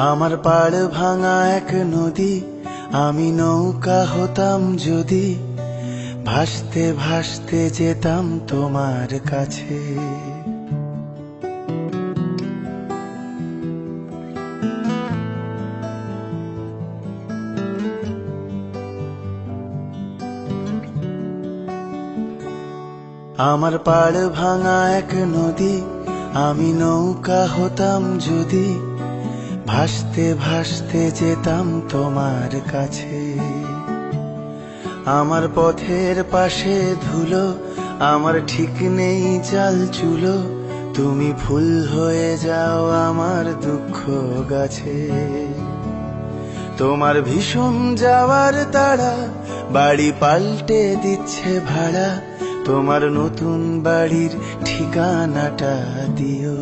আমার পাড় ভাঙা এক নদী, আমি নৌকা হতাম যদি, ভাসতে ভাসতে যেতাম তোমার কাছে। আমার পাড় ভাঙা এক নদী, আমি নৌকা হতাম যদি, ভাসতে ভাসতে যেতাম তোমার কাছে। আমার পথের পাশে ধুলো, আমার ঠিক নেই চাল চুলো, তুমি ফুল হয়ে যাও আমার দুঃখ গাছে। তোমার ভীষণ যাওয়ার তাড়া, বাড়ি পাল্টে দিচ্ছে ভাড়া, তোমার নতুন বাড়ির ঠিকানাটা দিও।